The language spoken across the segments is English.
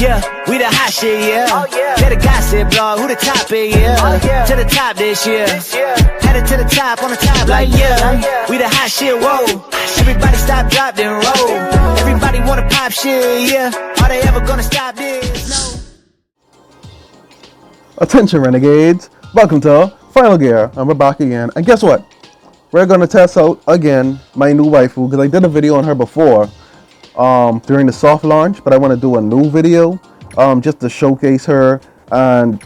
Yeah, we the hot shit, yeah. Oh, yeah. Let the gossip blog, who the top is, yeah. Oh, yeah. To the top this year. Headed to the top on the top like, yeah. We the hot shit, whoa. Everybody stop, drop, then roll. Everybody wanna pop shit, yeah. Are they ever gonna stop this? No. Attention renegades, welcome to Final Gear, and we're back again. And guess what? We're gonna test out again my new waifu, because I did a video on her before during the soft launch, but I want to do a new video just to showcase her and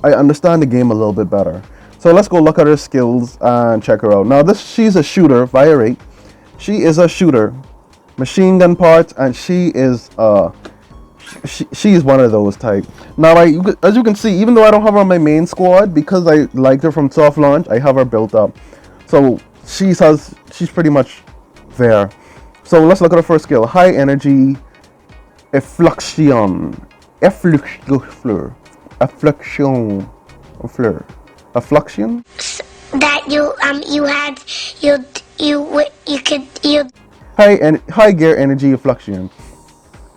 I understand the game a little bit better. So let's go look at her skills and check her out. Now she's a shooter, Viorate. She is a shooter, machine gun parts, and she is she's one of those type. Now as you can see, even though I don't have her on my main squad, because I liked her from soft launch, I have her built up. So she's pretty much there. So let's look at her first skill. High energy effluxion. Effluxion. That High gear energy effluxion.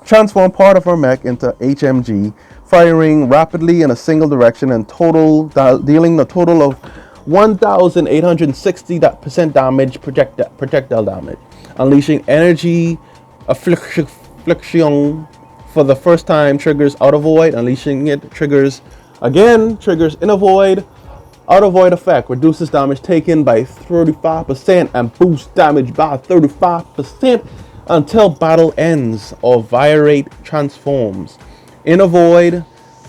Transform part of her mech into HMG, firing rapidly in a single direction and dealing a total of 1,860% damage, projectile damage. Unleashing energy affliction for the first time triggers out of void. Unleashing it triggers in a void. Out of void effect reduces damage taken by 35% and boosts damage by 35% until battle ends or Viorate transforms. In a void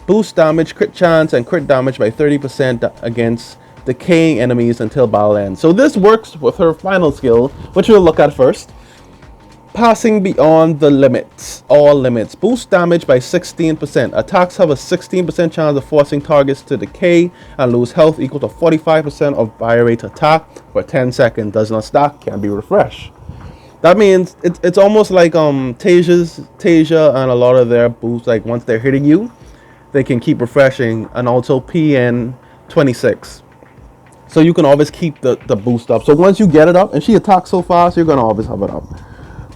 boosts damage, crit chance, and crit damage by 30% against decaying enemies until battle ends. So this works with her final skill, which we'll look at first. Passing beyond the limits, all limits. Boost damage by 16%. Attacks have a 16% chance of forcing targets to decay and lose health equal to 45% of Viorate attack for 10 seconds. Does not stack, can be refreshed. That means it's almost like Tasia and a lot of their boosts, like once they're hitting you, they can keep refreshing, and also PN 26. So you can always keep the boost up. So once you get it up, and she attacks so fast, you're gonna always have it up.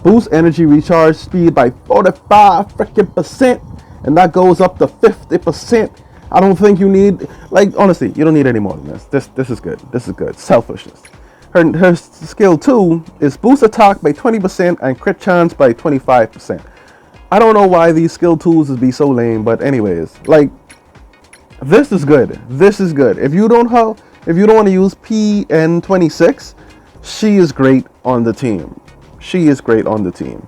Boost energy recharge speed by 45%, and that goes up to 50%. I don't think you need, like, honestly, you don't need any more than this. This is good. This is good. Selfishness. Her skill 2 is boost attack by 20% and crit chance by 25%. I don't know why these skill 2s would be so lame, but anyways, like, this is good. This is good. If you don't want to use PN26, she is great on the team. She is great on the team.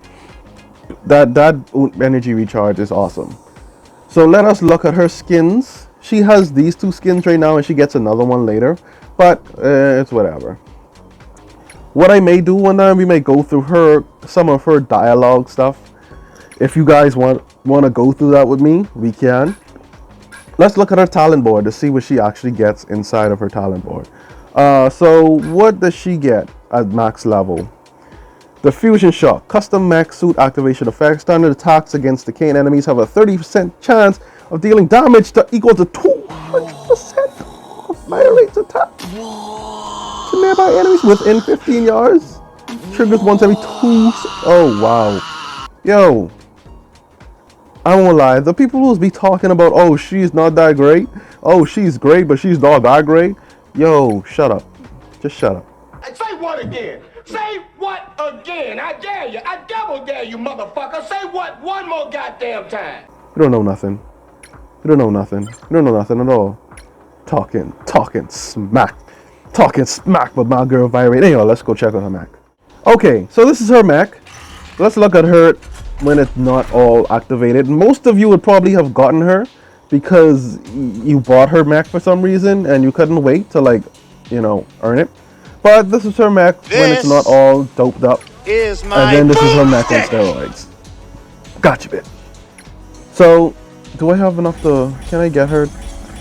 That energy recharge is awesome. So let us look at her skins. She has these 2 skins right now, and she gets another one later, but it's whatever. What I may do one time, we may go through some of her dialogue stuff. If you guys want to go through that with me, we can. Let's look at her talent board to see what she actually gets inside of her talent board. So what does she get at max level? The fusion shock, custom mech suit activation effect. Standard attacks against decaying enemies have a 30% chance of dealing damage equal to 200% of Viorate's attack to nearby enemies within 15 yards. Triggers once every 2. Oh wow, yo. I won't lie, the people who be talking about, oh, she's not that great, oh, she's great, but she's not that great, yo, shut up. Just shut up. Say what again? Say what again? I dare you. I double dare you, motherfucker. Say what one more goddamn time. You don't know nothing. You don't know nothing. You don't know nothing at all. Talking smack. Talking smack with my girl Viorate. Anyway, let's go check on her mech. Okay, so this is her mech. Let's look at her when it's not all activated. Most of you would probably have gotten her because you bought her mech for some reason and you couldn't wait to, like, you know, earn it. But this is her mech when it's not all doped up. And then this is her mech on steroids. Gotcha, bit. So, do I have enough to... Can I get her...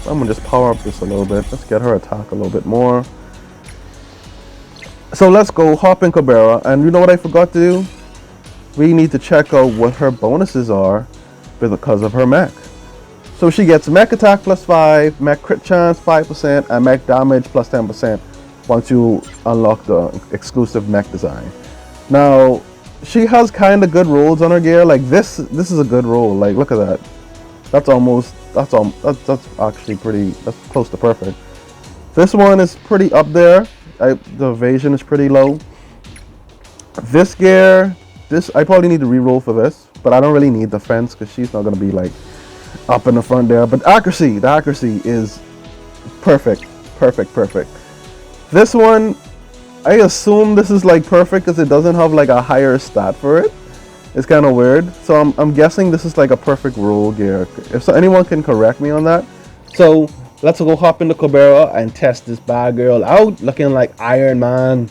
I'm gonna just power up this a little bit. Let's get her attack a little bit more. So let's go hop in Cabrera. And you know what I forgot to do? We need to check out what her bonuses are because of her mech. So she gets mech attack plus 5, mech crit chance 5%, and mech damage plus 10% once you unlock the exclusive mech design. Now, she has kind of good rolls on her gear. Like this is a good roll. Like, look at that. That's almost, that's actually pretty, that's close to perfect. This one is pretty up there. The evasion is pretty low. This gear, I probably need to re-roll for this, but I don't really need defense because she's not gonna be like up in the front there. But the accuracy is perfect. This one, I assume this is like perfect because it doesn't have like a higher stat for it. It's kind of weird. So I'm guessing this is like a perfect roll gear. If so, anyone can correct me on that. So let's go hop into Cabrera and test this bad girl out, looking like Iron Man.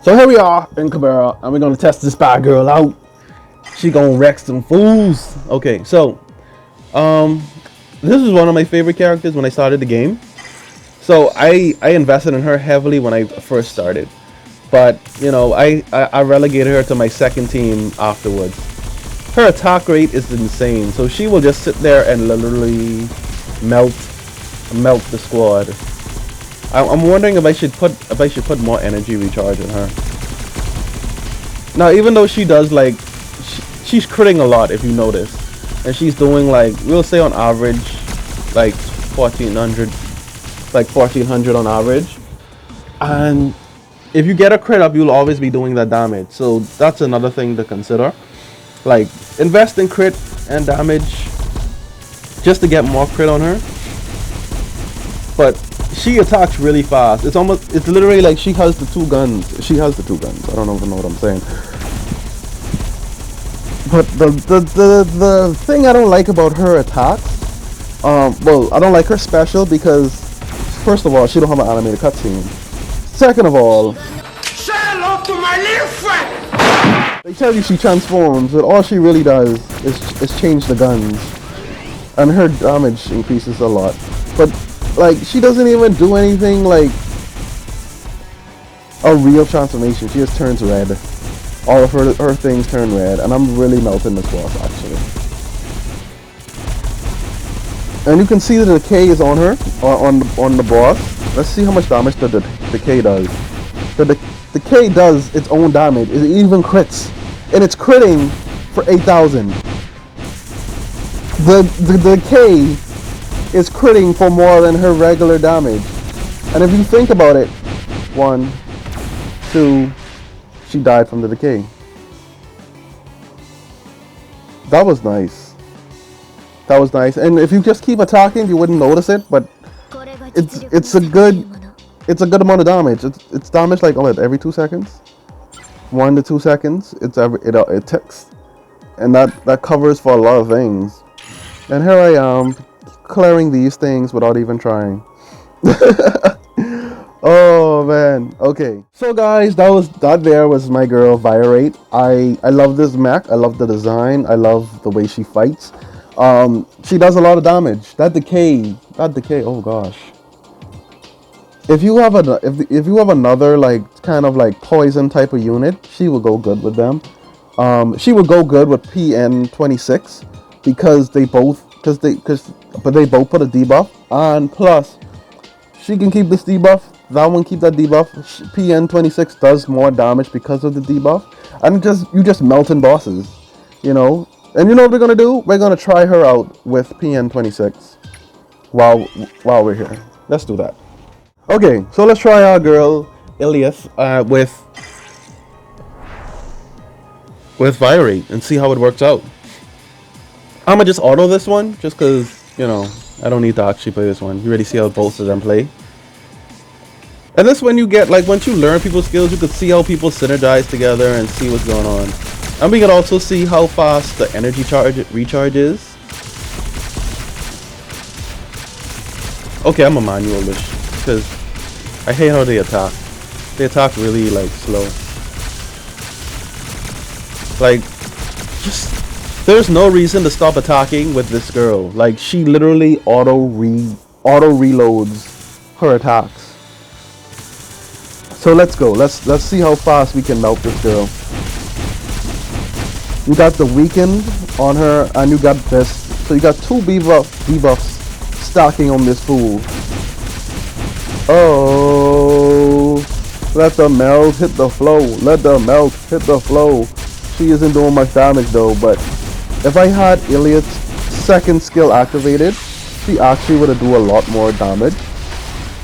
So here we are in Cabrera, and we're gonna test this bad girl out. She gonna wreck some fools. Okay, so this is one of my favorite characters when I started the game. So I invested in her heavily when I first started, but you know I relegated her to my second team afterwards. Her attack rate is insane, so she will just sit there and literally melt the squad. I'm wondering if I should put more energy recharge in her. Now, even though she does like, she's critting a lot if you notice, and she's doing like, we'll say on average, like 1400 on average. And if you get a crit up, you'll always be doing that damage. So that's another thing to consider. Like, invest in crit and damage just to get more crit on her. But she attacks really fast. It's literally like she has the two guns. I don't even know what I'm saying. But the thing I don't like about her attacks, well, I don't like her special because, first of all, she don't have an animated cutscene. Second of all, Say hello to my little friend! they tell you she transforms, but all she really does is change the guns. And her damage increases a lot. But like, she doesn't even do anything like a real transformation. She just turns red. All of her things turn red, and I'm really melting this boss actually. And you can see the decay is on her, on the boss. Let's see how much damage the decay does. The decay does its own damage. It even crits, and it's critting for 8,000. The decay is critting for more than her regular damage. And if you think about it, 1, 2, she died from the decay. That was nice. And if you just keep attacking, you wouldn't notice it, but it's a good amount of damage. It's damage like every 2 seconds, 1 to 2 seconds. It ticks, and that covers for a lot of things. And here I am, clearing these things without even trying. Oh man. Okay, so guys, that there was my girl Viorate. I love this mech. I love the design. I love the way she fights. She does a lot of damage. That decay, oh gosh. If you have another like kind of like poison type of unit, she will go good with them. She would go good with PN26 because they both put a debuff, and plus she can keep this debuff. That one keep that debuff. PN26 does more damage because of the debuff, and you just melting bosses, you know. And you know what we're gonna do? We're gonna try her out with PN26 while we're here. Let's do that. Okay, so let's try our girl Iliath with Viorate and see how it works out. I'm gonna just auto this one just because, you know, I don't need to actually play this one. You already see how both of them play. And this one you get, like, once you learn people's skills, you can see how people synergize together and see what's going on. And we can also see how fast the energy recharge is. Okay, I'm a manual this because I hate how they attack. They attack really like slow. Like, just there's no reason to stop attacking with this girl. Like, she literally auto reloads her attacks. So let's go. Let's see how fast we can melt this girl. You got the weakened on her, and you got this. So you got two debuffs stacking on this fool. Oh, let the melt hit the flow. Let the melt hit the flow. She isn't doing much damage though, but if I had Iliad's second skill activated, she actually would have do a lot more damage.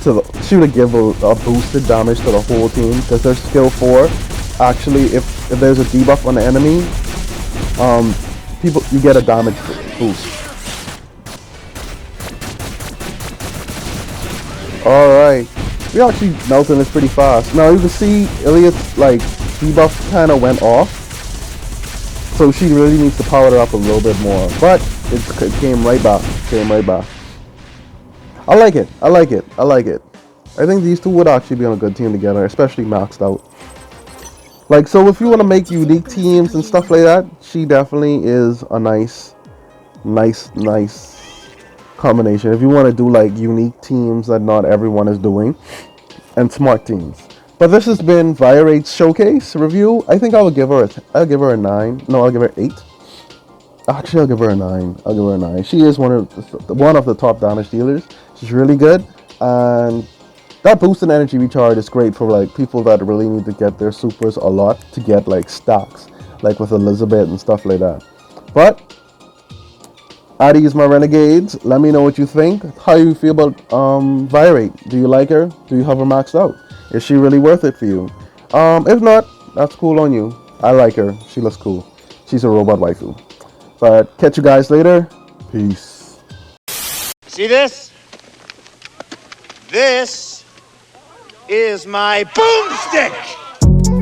She would have given a boosted damage to the whole team, because their skill 4 actually, if there's a debuff on the enemy, you get a damage boost. Alright, we actually melting this pretty fast. Now you can see Iliad's like debuff kind of went off, so she really needs to power it up a little bit more, but it came right back. I like it. I think these two would actually be on a good team together, especially maxed out. Like, so if you want to make unique teams and stuff like that, she definitely is a nice combination. If you want to do like unique teams that not everyone is doing, and smart teams. But this has been Viorate's showcase review. I think I'll give her a 9. No, I'll give her 8. Actually, I'll give her a 9. She is one of the top damage dealers. She's really good, and that boost in energy recharge is great for like people that really need to get their supers a lot to get like stacks, like with Elizabeth and stuff like that. But Addies, my renegades, let me know what you think. How you feel about Viorate? Do you like her? Do you have her maxed out? Is she really worth it for you? If not, that's cool on you. I like her. She looks cool. She's a robot waifu. But catch you guys later. Peace. See this? This is my boomstick!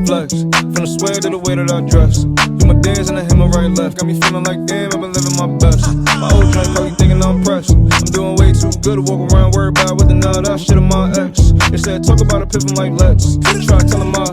Flex, from the sweat to the way that I dress. Do my dance and I hit my right left. Got me feeling like damn, I've been living my best. My old joint probably thinking I'm pressed. I'm doing way too good to walk around worried about with the nut out shit of my ex. They said talk about a piffin like let's try telling my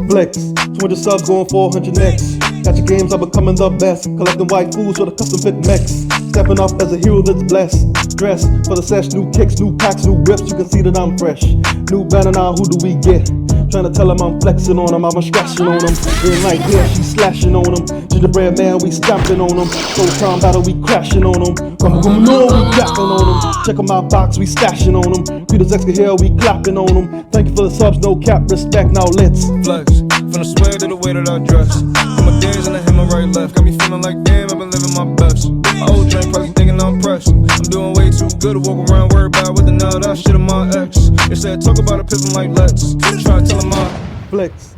Flex, 200 subs going 400 next. Got your games, I'm becoming the best. Collecting white fools for the custom fit mechs. Stepping up as a hero that's blessed. Dressed for the sesh, new kicks, new packs, new whips. You can see that I'm fresh. New banner now, who do we get? Trying to tell him I'm flexing on him, I'm scratching on him. Then like yeah, she slashing on him. Gingerbread man, we stomping on him. Full time battle, we crashing on him. Come on, we clapping on him. Check on my box, we stashing on him. Zetska here, we clapping on him. Thank you for the subs, no cap, respect. Now let's flex, from the sweat to the way that I dress. Do my dance and I hit my right left. Got me feeling like damn, I've been living my best. My old joint probably thinking I'm pressed. I'm doing way too good to walk around worried about with the nut out shit of my ex. They said talk about a piffin like let's try telling my flex.